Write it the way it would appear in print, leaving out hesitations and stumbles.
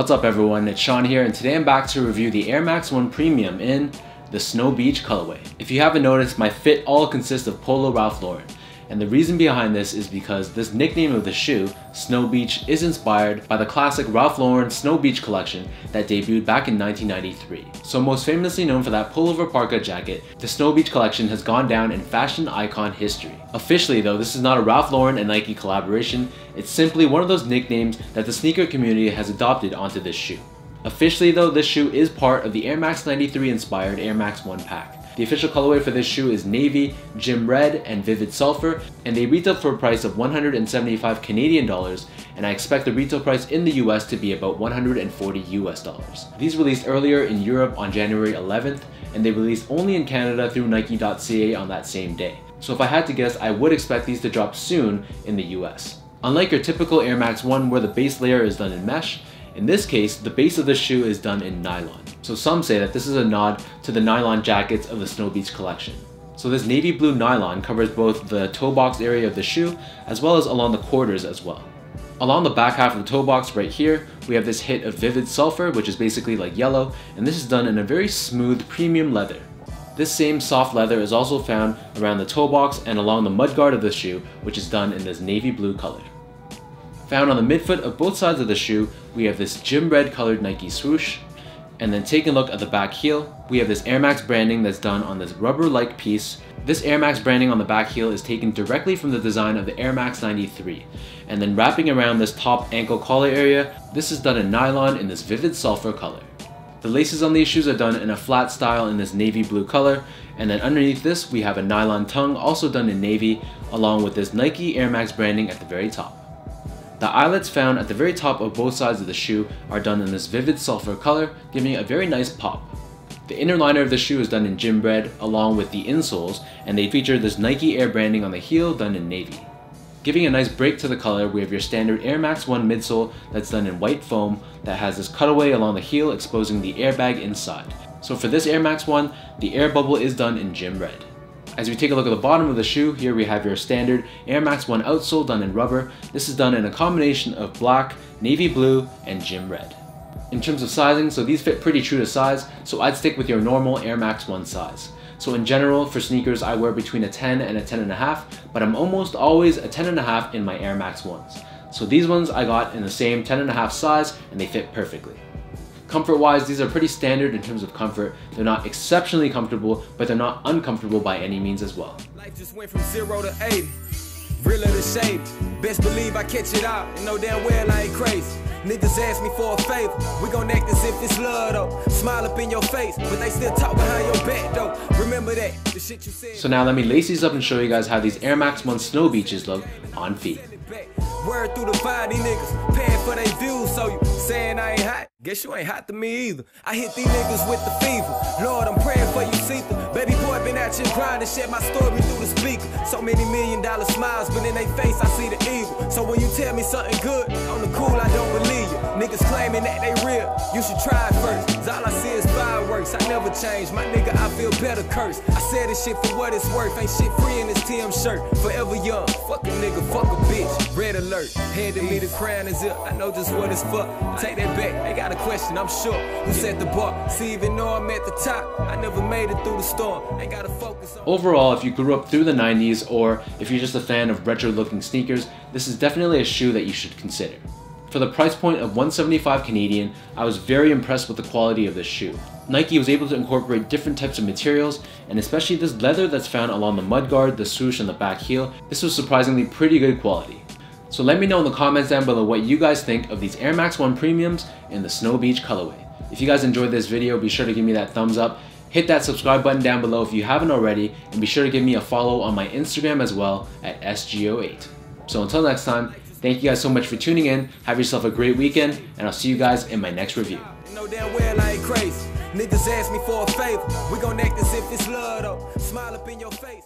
What's up everyone, it's Sean here, and today I'm back to review the Air Max 1 Premium in the Snow Beach colorway. If you haven't noticed, my fit all consists of Polo Ralph Lauren. And the reason behind this is because this nickname of the shoe, Snow Beach, is inspired by the classic Ralph Lauren Snow Beach collection that debuted back in 1993. So most famously known for that pullover parka jacket, the Snow Beach collection has gone down in fashion icon history. Officially though, this is not a Ralph Lauren and Nike collaboration, it's simply one of those nicknames that the sneaker community has adopted onto this shoe. Officially though, this shoe is part of the Air Max 93 inspired Air Max 1 pack. The official colorway for this shoe is navy, gym red, and vivid sulfur, and they retail for a price of 175 Canadian dollars, and I expect the retail price in the US to be about 140 US dollars. These released earlier in Europe on January 11th, and they released only in Canada through Nike.ca on that same day. So if I had to guess, I would expect these to drop soon in the US. Unlike your typical Air Max 1 where the base layer is done in mesh, in this case, the base of the shoe is done in nylon. So some say that this is a nod to the nylon jackets of the Snow Beach collection. So this navy blue nylon covers both the toe box area of the shoe as well as along the quarters as well. Along the back half of the toe box right here, we have this hit of vivid sulfur, which is basically like yellow, and this is done in a very smooth premium leather. This same soft leather is also found around the toe box and along the mudguard of the shoe, which is done in this navy blue color. Found on the midfoot of both sides of the shoe, we have this gym red colored Nike swoosh. And then taking a look at the back heel, we have this Air Max branding that's done on this rubber-like piece. This Air Max branding on the back heel is taken directly from the design of the Air Max 93. And then wrapping around this top ankle collar area, this is done in nylon in this vivid sulfur color. The laces on these shoes are done in a flat style in this navy blue color, and then underneath this we have a nylon tongue also done in navy, along with this Nike Air Max branding at the very top. The eyelets found at the very top of both sides of the shoe are done in this vivid sulfur color, giving it a very nice pop. The inner liner of the shoe is done in gym red along with the insoles, and they feature this Nike Air branding on the heel done in navy. Giving a nice break to the color, we have your standard Air Max 1 midsole that's done in white foam that has this cutaway along the heel exposing the airbag inside. So for this Air Max 1, the air bubble is done in gym red. As we take a look at the bottom of the shoe, here we have your standard Air Max 1 outsole done in rubber. This is done in a combination of black, navy blue, and gym red. In terms of sizing, so these fit pretty true to size, so I'd stick with your normal Air Max 1 size. So in general, for sneakers, I wear between a 10 and a 10.5, but I'm almost always a 10.5 in my Air Max 1s. So these ones I got in the same 10.5 size, and they fit perfectly. Comfort-wise, these are pretty standard in terms of comfort. They're not exceptionally comfortable, but they're not uncomfortable by any means as well. Life just went from 0 to 80, realer to shade. Best believe I catch it out, and know damn well I ain't crazy. Niggas ask me for a favor, we gon' act as if it's love though. Smile up in your face, but they still talk behind your back though. Remember that, the shit you said. So now let me lace these up and show you guys how these Air Max 1 Snow Beaches look on feet. Word through the fire, these niggas paying for their views, so you saying I ain't hot? Guess you ain't hot to me either. I hit these niggas with the fever. Lord, I'm praying for you, Cetha. Baby boy been out here grinding, share my story through the speaker. So many $1 million smiles, but in they face I see the evil. So when you tell me something good, on the cool I don't believe you. Niggas claiming that they real, you should try it first. Cause all I see is fireworks, I never change. My nigga, I feel better cursed. I said this shit for what it's worth. Ain't shit free in this TM shirt. Forever young, fuck a nigga, fuck a bitch. Red alert, handed me the crown is up. I know just what it's for. Take that back, they got a question, I'm sure. Who set the bar? See, even though I'm at the top, I never made it through the storm. Ain't gotta focus on. Overall, if you grew up through the 90s or if you're just a fan of retro looking sneakers, this is definitely a shoe that you should consider. For the price point of 175 Canadian, I was very impressed with the quality of this shoe. Nike was able to incorporate different types of materials, and especially this leather that's found along the mudguard, the swoosh, and the back heel. This was surprisingly pretty good quality. So let me know in the comments down below what you guys think of these Air Max 1 Premiums in the Snow Beach colorway. If you guys enjoyed this video, be sure to give me that thumbs up. Hit that subscribe button down below if you haven't already, and be sure to give me a follow on my Instagram as well at SGO8. So until next time, thank you guys so much for tuning in. Have yourself a great weekend, and I'll see you guys in my next review. Know damn well I ain't crazy. Niggas ask me for a favor, we gon' act as if it's love though. Smile up in your face.